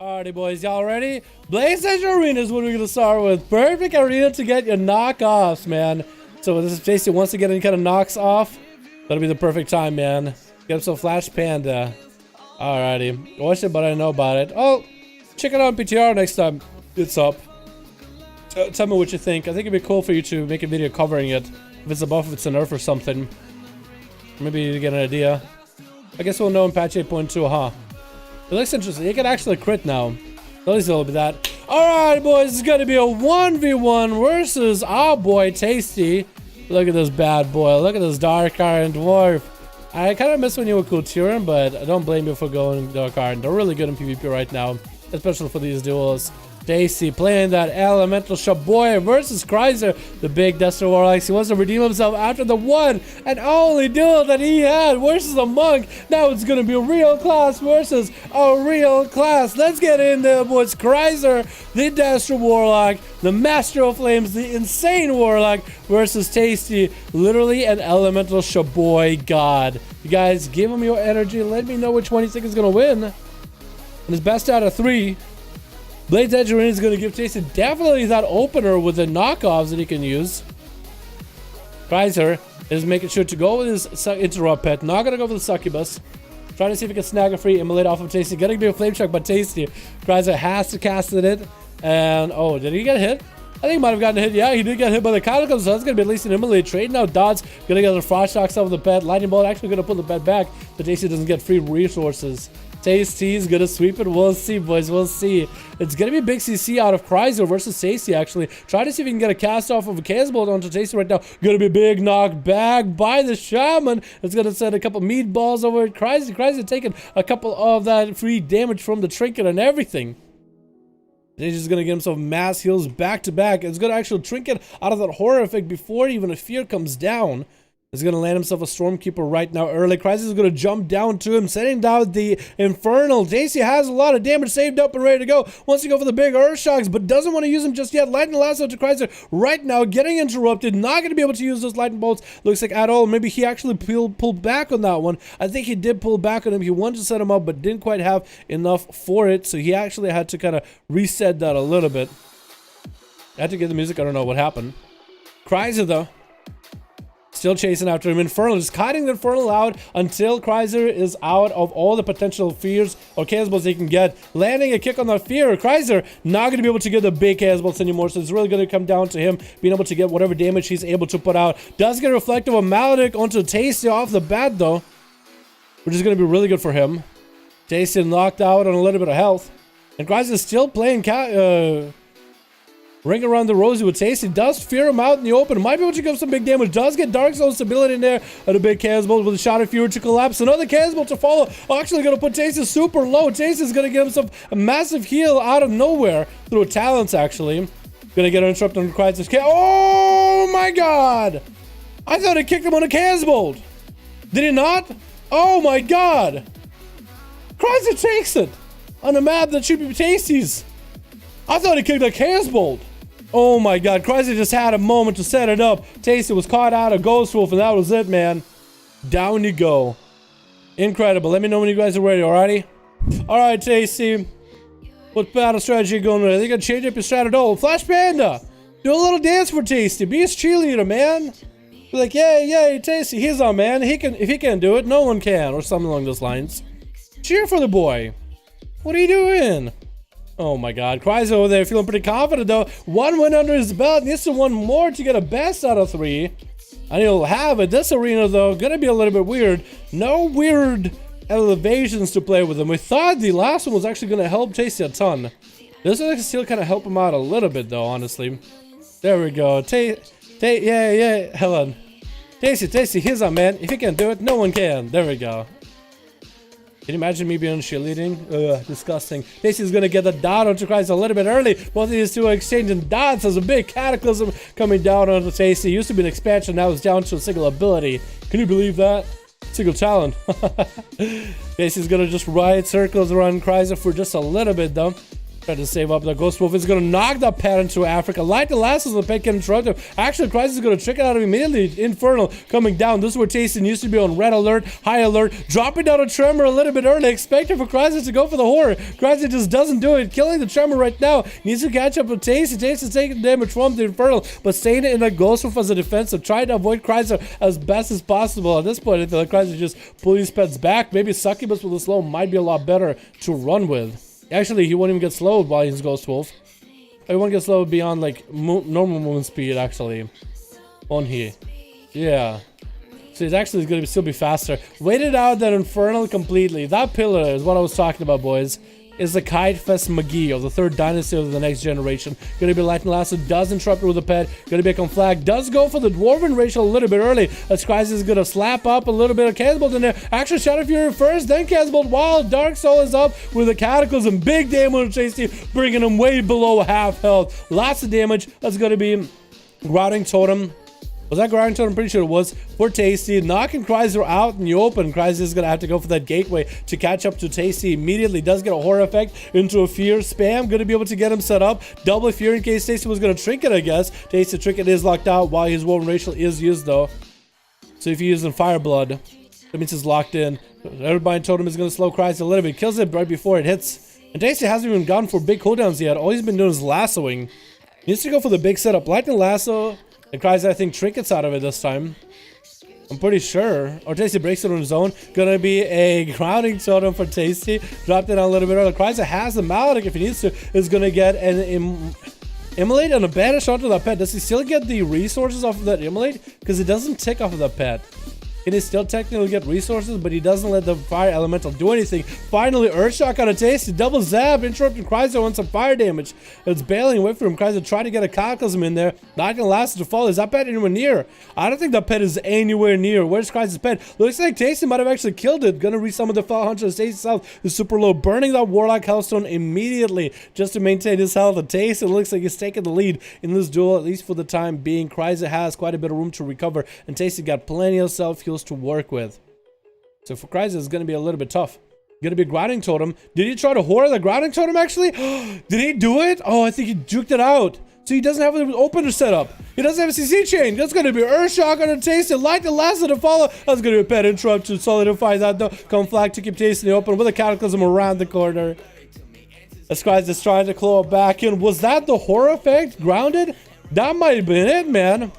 Alrighty, boys, y'all ready? Blaze Edge Arena is what we're gonna start with. Perfect arena to get your knockoffs, man. So this is Jason wants to get any kind of knocks off. That'll be the perfect time, man. Get him some Flash Panda. Alrighty. Watch it, but I know about it. Oh, check it out on PTR next time it's up. Tell me what you think. I think it'd be cool for you to make a video covering it. If it's a buff, if it's a nerf or something. Maybe you get an idea. I guess we'll know in patch 8.2, huh? It looks interesting. You can actually crit now. At least a little bit of that. Alright, boys. It's going to be a 1v1 versus our boy, Tasty. Look at this bad boy. Look at this Dark Iron Dwarf. I kind of miss when you were Kulturin, but I don't blame you for going Dark Iron. They're really good in PvP right now, especially for these duels. Tasty playing that Elemental Shaboy versus Kreiser, the big Duster Warlock. He wants to redeem himself after the one and only duel that he had versus a monk. Now it's going to be a real class versus a real class. Let's get in there, boys. Kreiser, the Duster Warlock, the Master of Flames, the insane Warlock versus Tasty, literally an Elemental Shaboy god. You guys, give him your energy. Let me know which one you think is going to win. And his best out of 3. Blaze Edge Arena is going to give Tasty definitely that opener with the knockoffs that he can use. Kreiser is making sure to go with his interrupt pet. Not going to go for the succubus. Trying to see if he can snag a free immolate off of Tasty. Getting to be a flame shock, but Tasty. Kreiser has to cast it. And, oh, did he get hit? I think he might have gotten hit. Yeah, he did get hit by the Catacombs, so that's going to be at least an immolate. Trading out dots. Going to get the frost shocks off of the pet. Lightning bolt actually going to pull the pet back, but Tasty doesn't get free resources. Tasty's gonna sweep it. We'll see, boys. We'll see. It's gonna be big CC out of Kreiser versus Tasty, actually. Try to see if we can get a cast off of a Chaos Bolt onto Tasty right now. Gonna be a big knock back by the Shaman. It's gonna send a couple meatballs over at Kreiser. Kreiser taking a couple of that free damage from the trinket and everything. Tasty's gonna get himself mass heals back to back. It's gonna actually trinket out of that horror effect before even a fear comes down. He's going to land himself a Stormkeeper right now early. Kreiser is going to jump down to him, setting down the Infernal. Tasty has a lot of damage saved up and ready to go. Wants to go for the big Earth Shocks, but doesn't want to use them just yet. Lightning Lasso to Kreiser right now, getting interrupted. Not going to be able to use those Lightning Bolts, looks like, at all. Maybe he actually pulled back on that one. I think he did pull back on him. He wanted to set him up, but didn't quite have enough for it, so he actually had to kind of reset that a little bit. I had to get the music. I don't know what happened. Kreiser, though, still chasing after him. Infernal, just cutting the Infernal out until Kreiser is out of all the potential fears or Chaos Bolts he can get. Landing a kick on that fear. Kreiser not going to be able to get the big Chaos Bolts anymore, so it's really going to come down to him being able to get whatever damage he's able to put out. Does get a Reflective of Maledict onto Tasty off the bat, though, which is going to be really good for him. Tasty knocked out on a little bit of health. And Kreiser is still playing Ring Around the Rosy with Tasty. Does fear him out in the open. Might be able to give some big damage. Does get Dark Zone stability in there. And a big Chaos Bolt with a Shot of Fury to collapse. Another Chaos Bolt to follow. Actually going to put Tasty super low. Tasty's going to give himself a massive heal out of nowhere through talents, actually. Going to get an interrupt on Kreiser's Chaos. Oh my god! I thought he kicked him on a Chaos Bolt. Did he not? Oh my god! Kreiser takes it on a map that should be Tasty's. I thought he kicked a Chaos Bolt. Oh my god, Kreiser just had a moment to set it up. Tasty was caught out of Ghost Wolf, and that was it, man. Down you go. Incredible. Let me know when you guys are ready, alrighty? Alright, Tasty. What battle strategy are you going with? I think I change up your strat at all. Flash Panda! Do a little dance for Tasty. Be his cheerleader, man. Be like, yay, yay, Tasty, he's our man. If he can't do it, no one can. Or something along those lines. Cheer for the boy. What are you doing? Oh my god, Kreiser over there feeling pretty confident though. 1 win under his belt, needs to 1 more to get a best out of 3. And he'll have it. This arena though, gonna be a little bit weird. No weird elevations to play with him. We thought the last one was actually gonna help Tasty a ton. This one can still kind of help him out a little bit though, honestly. There we go. Yeah, hold on. Tasty, he's our man. If he can't do it, no one can. There we go. Can you imagine me being cheerleading? Ugh, disgusting. Tasty's gonna get the dot onto Kreiser a little bit early. Both of these two are exchanging dots. There's a big cataclysm coming down onto Tasty. Used to be an expansion, now it's down to a single ability. Can you believe that? Single talent. Tasty's gonna just ride circles around Kreiser for just a little bit though. Try to save up. The Ghost Wolf is going to knock the pet into Africa. Light the last of the pet can interrupt him. Actually, Crisis is going to trick it out of him immediately. Infernal coming down. This is where Tasty used to be on red alert, high alert. Dropping down a Tremor a little bit early. Expecting for Crisis to go for the horror. Crisis just doesn't do it. Killing the Tremor right now. Needs to catch up with Tasty. Tasty's taking damage from the Infernal, but staying in the Ghost Wolf as a defensive. Trying to avoid Crisis as best as possible. At this point, I feel like Crisis just pull these pets back. Maybe Succubus with a slow might be a lot better to run with. Actually, he won't even get slowed while he's Ghost Wolf. He won't get slowed beyond like normal movement speed, actually. Won't he? Yeah. So he's actually going to still be faster. Waited out that Infernal completely. That pillar is what I was talking about, boys. Is the Kite Fest McGee of the 3rd dynasty of the next generation. Gonna be Lightning Lasso, does interrupt with a pet. Gonna be a conflag, does go for the Dwarven Racial a little bit early. As Crisis is gonna slap up a little bit of Casbolt in there. Actually, Shadow Fury first, then Casbolt, while Dark Soul is up with the Cataclysm. Big damage on Chasey, bringing him way below half health. Lots of damage. That's gonna be Routing Totem. Was that Grounding Totem? I'm pretty sure it was. For Tasty. Knocking Chrysler out in the open. Chrysler is going to have to go for that gateway to catch up to Tasty immediately. Does get a horror effect into a fear spam. Going to be able to get him set up. Double fear in case Tasty was going to trinket, I guess. Tasty trinket is locked out while his Woven Racial is used, though. So if he uses Fireblood, that means he's locked in. Everybody Totem is going to slow Chrysler a little bit. Kills it right before it hits. And Tasty hasn't even gone for big cooldowns yet. All he's been doing is lassoing. He needs to go for the big setup. Lightning Lasso. And Chrysler, I think, trinkets out of it this time. I'm pretty sure. Or Tasty breaks it on his own. Gonna be a Grounding Totem for Tasty. Dropped it on a little bit earlier. Chrysler has the Maledict if he needs to. Is gonna get an Immolate and a banish onto that pet. Does he still get the resources off of that Immolate? Because it doesn't tick off of that pet. It is still technically get resources, but he doesn't let the fire elemental do anything. Finally, Earthshock on a Tasty. Double zap, interrupting Chrysler on some fire damage. It's bailing away from him. Chrysler trying to get a Cataclysm in there. Not gonna last to fall. Is that pet anywhere near? I don't think that pet is anywhere near. Where's Chrysler's pet? Looks like Tasty might have actually killed it. Gonna resummon the Fell Hunter. Tasty South is super low. Burning that Warlock Hellstone immediately just to maintain his health. The Tasty looks like he's taking the lead in this duel, at least for the time being. Chrysler has quite a bit of room to recover, and Tasty got plenty of self-heals to work with. So for Chrysler, it's going to be a little bit tough. Going to be Grounding Totem. Did he try to horror the Grounding Totem, actually? Did he do it? Oh, I think he juked it out. So he doesn't have an opener set up. He doesn't have a CC chain. That's going to be Earthshock on a Tasty. Light the last of the follow. That's going to be a pet interrupt to solidify that. Come flag to keep Tasty in the open with a Cataclysm around the corner. As Chrysler's trying to claw back in. Was that the horror effect? Grounded? That might have been it, man.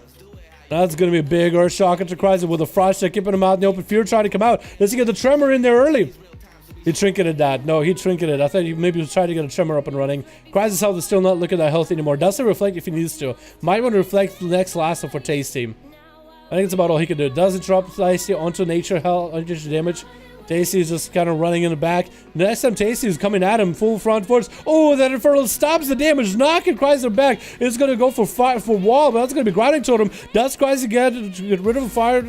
That's going to be a big Earthshock into Chrysler with a Frost check, keeping him out in the open. Fear trying to come out. Does he get the Tremor in there early? He trinketed that. No, he trinketed. I thought he maybe was trying to get a Tremor up and running. Chrysler's health is still not looking that healthy anymore. Does it reflect if he needs to? Might want to reflect the next last one for Tasty. I think it's about all he can do. Does it drop Tasty onto nature health, onto damage? Tasty is just kind of running in the back. The next time Tasty is coming at him, full front force. Oh, that Infernal stops the damage, knocking Chrysler back. It's going to go for fire, for wall, but that's going to be Grounding Totem. Does Chrysler get rid of the fire?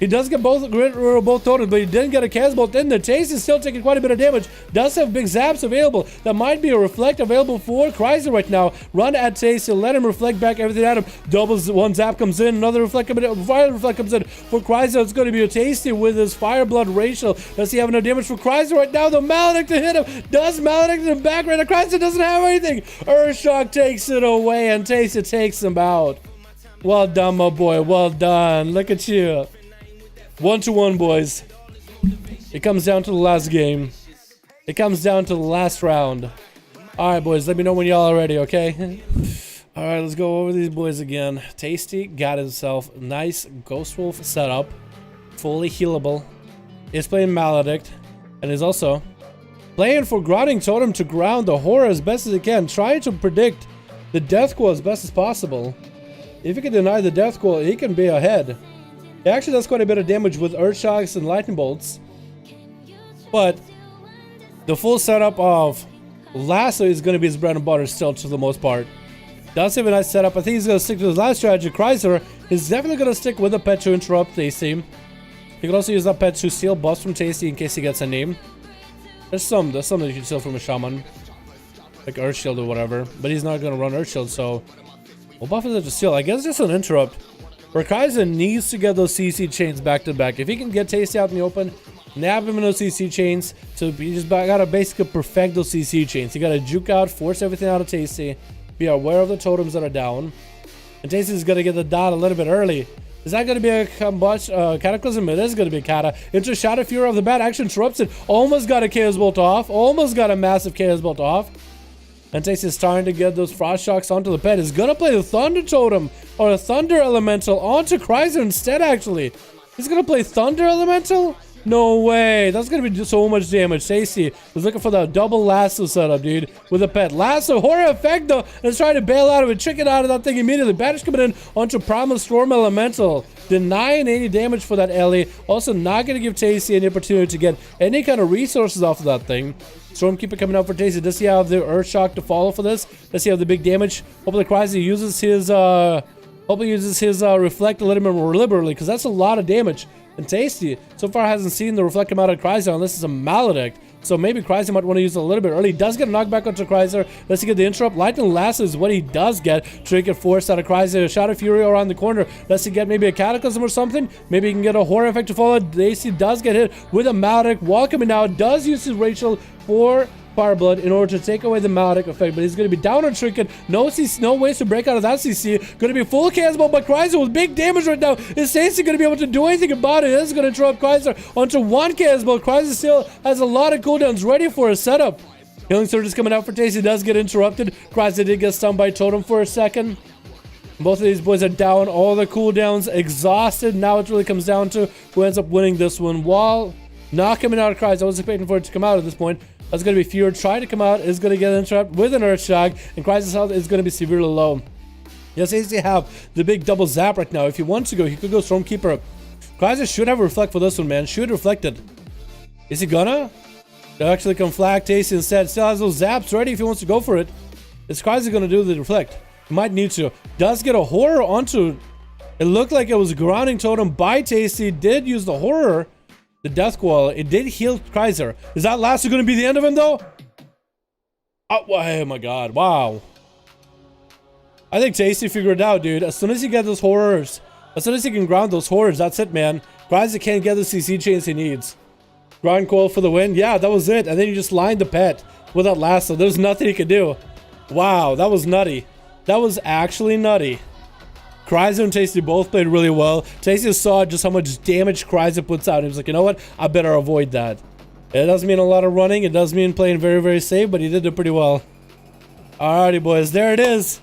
He does get both totems, but he didn't get a Casbolt in there. Tasty is still taking quite a bit of damage. Does have big zaps available. That might be a reflect available for Chrysler right now. Run at Tasty, let him reflect back everything at him. Doubles, one zap comes in, another reflect comes in, fire reflect comes in. For Chrysler, it's going to be a Tasty with his Fireblood Racial. Does he have enough damage for Chrysler right now? The Maledict to hit him. Does Maledict in the back right now? Chrysler doesn't have anything. Earthshock takes it away, and Tasty takes him out. Well done, my boy. Well done. Look at you. 1-1, boys. It comes down to the last game. It comes down to the last round. Alright, boys. Let me know when y'all are ready, okay? Alright, let's go over these boys again. Tasty got himself a nice Ghost Wolf setup. Fully healable. Is playing Maledict. And is also playing for Grounding Totem to ground the horror as best as he can. Trying to predict the Death Coil as best as possible. If he can deny the Death Coil, he can be ahead. It actually does quite a bit of damage with Earthshocks and Lightning Bolts. But the full setup of Lasso is going to be his bread and butter still to the most part. Does have a nice setup. I think he's going to stick to his last strategy. Chrysler is definitely going to stick with a pet to interrupt Tasty. He can also use that pet to steal buffs from Tasty in case he gets a name. There's some that you can steal from a Shaman. Like Earthshield or whatever. But he's not going to run Earthshield, so we'll buff it to steal. I guess just an interrupt. where Kaiser needs to get those CC chains back to back. If he can get Tasty out in the open, nab him in those CC chains. So you just gotta basically perfect those CC chains. You gotta juke out, force everything out of Tasty. Be aware of the totems that are down. And Tasty's gonna get the dot a little bit early. Is that gonna be a Cataclysm? It is gonna be a Kata. Into Shadow Fury of the Bat, actually interrupts it. Almost got a Chaos Bolt off. Almost got a massive Chaos Bolt off. And Tasty's starting to get those Frost Shocks onto the pet. He's gonna play the Thunder Totem or a Thunder Elemental onto Chrysler instead, actually. He's gonna play Thunder Elemental? No way. That's gonna be so much damage. Tasty was looking for that double lasso setup, dude, with a pet. Lasso, horror effect, though, and is trying to bail out of it, chicken out of that thing immediately. Banish coming in onto Primal Storm Elemental. Denying any damage for that Ellie. Also not gonna give Tasty any opportunity to get any kind of resources off of that thing. Stormkeeper coming out for Tasty. Does he have the Earth Shock to follow for this? Does he have the big damage? Hopefully Chrysler uses his Reflect a little bit more liberally, because that's a lot of damage. And Tasty so far hasn't seen the Reflect come out of Chrysler unless it's a Maledict. So maybe Chrysler might want to use it a little bit early. He does get a knockback onto Chrysler. Let's get the interrupt. Lightning Lasso is what he does get. Trinket Force out of Chrysler. Shadow Fury around the corner. Let's get maybe a Cataclysm or something. Maybe he can get a Horror Effect to follow. Tasty does get hit with a Maledict. Wall coming out. Does use his Rachel for Fireblood in order to take away the Maledict effect, but he's going to be down on Trinket. No ways to break out of that CC. Going to be full Chaos Bolt by Chrysler with big damage right now. Is Tasty going to be able to do anything about it? This is going to interrupt Chrysler onto one Chaos Bolt. Chrysler still has a lot of cooldowns ready for a setup. Healing Surge is coming out for Tasty. Does get interrupted. Chrysler did get stunned by Totem for a second. Both of these boys are down. All the cooldowns exhausted. Now it really comes down to who ends up winning this one. Wall not coming out of Chrysler. I was expecting for it to come out at this point. That's going to be Fear. Trying to come out is going to get interrupted with an Earth Shock, and Chrysler's health is going to be severely low. Yes, Tasty have the big double zap right now. If he wants to go, he could go Stormkeeper. Chrysler should have a Reflect for this one, man. Should reflect it. Is he gonna? They'll actually come flag Tasty instead. Still has those zaps ready if he wants to go for it. Is Chrysler going to do the Reflect? He might need to. Does get a Horror onto. It looked like it was a grounding totem by Tasty. Did use the Horror. The Death Coil, it did heal Chrysler. Is that Lasso going to be the end of him, though? Oh my god, wow. I think Tasty figured it out, dude. As soon as you get those horrors, as soon as you can ground those horrors, that's it, man. Chrysler can't get the CC chains he needs. Ground Coil for the win. Yeah, that was it. And then you just lined the pet with that Lasso. There's nothing he could do. Wow, that was nutty. That was actually nutty. Chrysler and Tasty both played really well. Tasty saw just how much damage Chrysler puts out. He was like, you know what? I better avoid that. It does mean a lot of running. It does mean playing very, very safe, but he did it pretty well. Alrighty, boys. There it is.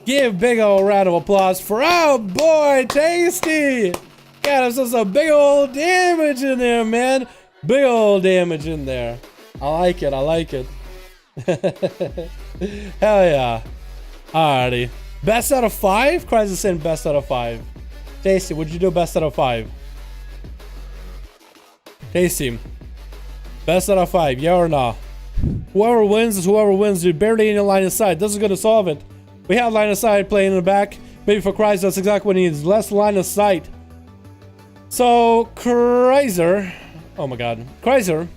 Give big old round of applause for our boy, Tasty. Got himself some big old damage in there, man. Big old damage in there. I like it. I like it. Hell yeah. Alrighty. Best out of 5? Chrysler saying best out of 5. Tasty, would you do best out of 5? Tasty. Best out of 5, yeah or nah? Whoever wins is whoever wins. You're barely in your line of sight. This is going to solve it. We have line of sight playing in the back. Maybe for Chrysler, that's exactly what he needs. Less line of sight. So, Chrysler. Oh my god. Chrysler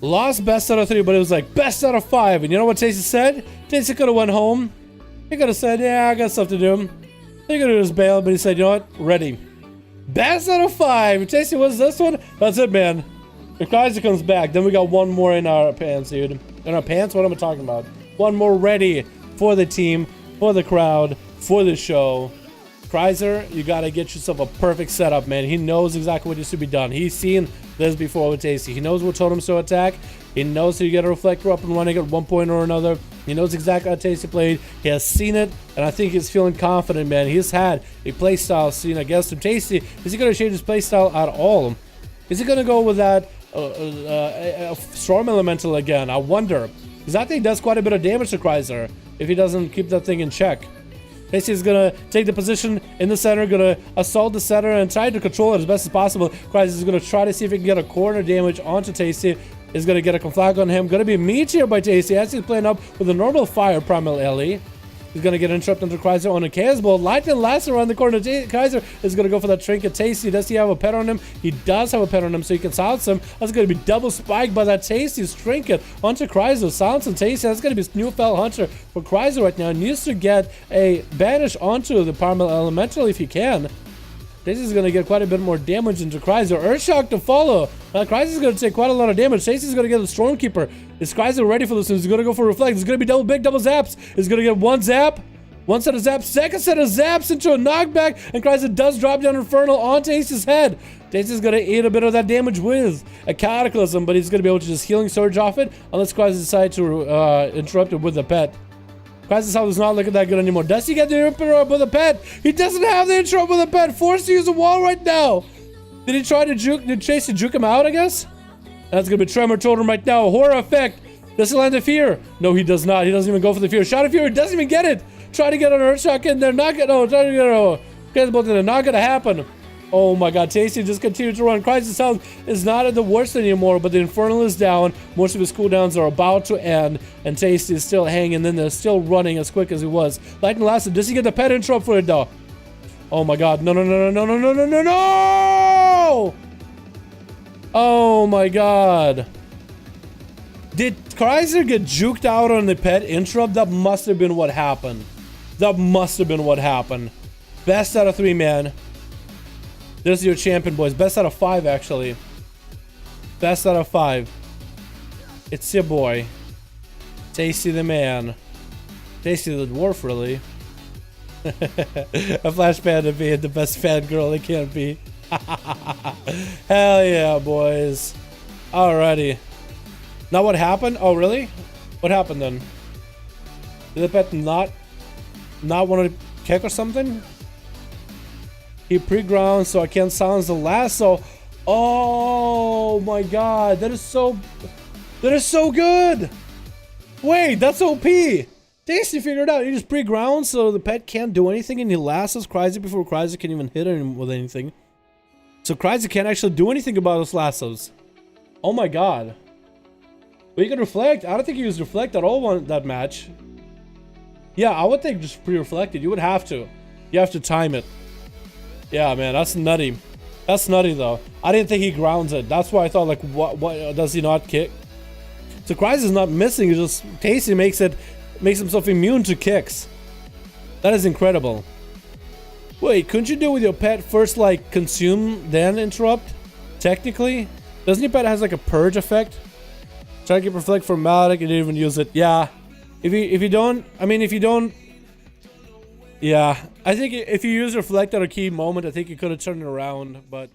lost best out of 3, but it was like best out of 5. And you know what Tasty said? Tasty could have went home. He could have said, yeah, I got stuff to do. He could have just bailed, but he said, you know what? Ready. Best out of 5. Tasty was this one. That's it, man. If Chrysler comes back, then we got one more in our pants, dude. In our pants? What am I talking about? One more ready for the team, for the crowd, for the show. Chrysler, you gotta get yourself a perfect setup, man. He knows exactly what needs to be done. He's seen this before with Tasty. He knows what totems to attack. He knows how you get a Reflector up and running at one point or another. He knows exactly how Tasty played. He has seen it, and I think he's feeling confident, man. He's had a playstyle seen against him. Tasty, is he going to change his playstyle at all? Is he going to go with that Storm Elemental again? I wonder. Because that thing does quite a bit of damage to Chrysler if he doesn't keep that thing in check. Tasty is going to take the position in the center, going to assault the center and try to control it as best as possible. Chrysler is going to try to see if he can get a corner damage onto Tasty. Is going to get a conflag on him. Going to be Meteor by Tasty as he's playing up with a normal fire Primal Ellie. He's going to get interrupted into Kaiser on a Chaos Bolt. Lightning lasts around the corner. Kaiser is going to go for that Trinket. Tasty, does he have a pet on him? He does have a pet on him, so he can silence him. That's going to be double spiked by that Tasty's Trinket onto Kaiser. Silence and Tasty. That's going to be Newfell Hunter for Kaiser right now. He needs to get a banish onto the Paramount Elemental if he can. This is going to get quite a bit more damage into Kaiser. Earthshock to follow. Kaiser is going to take quite a lot of damage. Stacey's going to get the Stormkeeper. Is Kaiser ready for this one? He's going to go for Reflect. It's going to be big double zaps. He's going to get one zap. One set of zaps. Second set of zaps into a knockback. And Kaiser does drop down Infernal onto Ace's head. Ace's going to eat a bit of that damage with a Cataclysm, but he's going to be able to just Healing Surge off it. Unless Kaiser decides to interrupt it with a pet. Kaiser's health is not looking that good anymore. Does he get the interrupt with a pet? He doesn't have the interrupt with a pet. Forced to use a wall right now. Did he try to juke? Did Chase to juke him out, I guess? That's going to be Tremor Totem right now. Horror Effect. Does he land the Fear? No, he does not. He doesn't even go for the Fear. Shot of Fury. Doesn't even get it. Try to get an Earthshock in there. Not gonna. No, try to get a. Not gonna happen. Oh my god, Tasty just continued to run. Kaiser's health is not at the worst anymore, but the Infernal is down. Most of his cooldowns are about to end, and Tasty is still hanging in there, still running as quick as he was. Lightning lasted. Does he get the pet interrupt for it though? Oh my god, no, no, no, no, no, no, no, no, no! Oh my god. Did Kaiser get juked out on the pet interrupt? That must have been what happened. That must have been what happened. Best out of 3, man. There's your champion, boys. Best out of 5, actually. Best out of 5. It's your boy. Tasty the man. Tasty the dwarf, really. A Flash Panda being the best fangirl it can be. Hell yeah, boys. Alrighty. Now what happened? Oh, really? What happened then? Did the pet not want to kick or something? He pre-ground, so I can't silence the lasso. Oh my god, that is so good. Wait, that's OP. Tasty figured it out. He just pre-ground, so the pet can't do anything, and he lassos Kryza before Kryza can even hit him with anything. So Kryza can't actually do anything about those lassos. Oh my god. But you can reflect. I don't think he used reflect at all on that match. Yeah, I would think just pre-reflected. You would have to. You have to time it. Yeah, man, that's nutty. That's nutty, though. I didn't think he grounds it. That's why I thought, like, what does he not kick? So Kryza is not missing. It's just Tasty makes himself immune to kicks. That is incredible. Wait, couldn't you do with your pet first, like, consume, then interrupt? Technically? Doesn't your pet has, like, a purge effect? Try to get reflect for Maldic, you didn't even use it. Yeah. If you don't, yeah. I think if you use reflect at a key moment, I think you could have turned it around, but